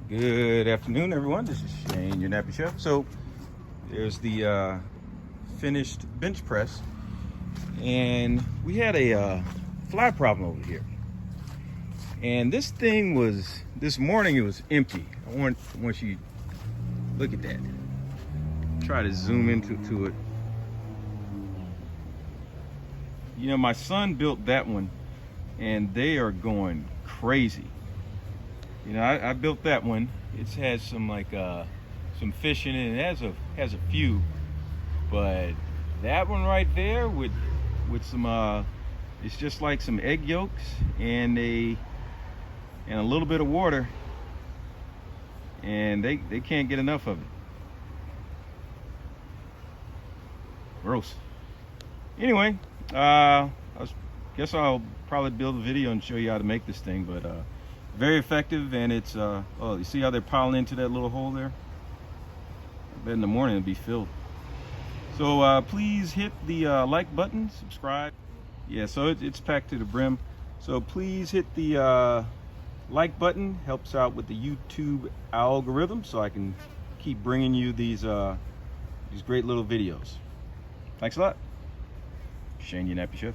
Good afternoon, everyone. This is Shane, your nappy chef. So there's the finished bench press, and we had a fly problem over here. And this morning it was empty. I want you to look at that. Try to zoom into it. You know, my son built that one, and they are going crazy. You know, I built that one. It has some some fish in it. It has a few, but that one right there with some it's just like some egg yolks and a little bit of water, and they can't get enough of it. Gross. Anyway, guess I'll probably build a video and show you how to make this thing, but very effective, and it's oh, you see how they're piling into that little hole there? I bet in the morning it'll be filled. So please hit the like button, subscribe. Yeah, so it's packed to the brim. So please hit the like button. Helps out with the YouTube algorithm, so I can keep bringing you these great little videos. Thanks a lot. Shane, your nappy chef.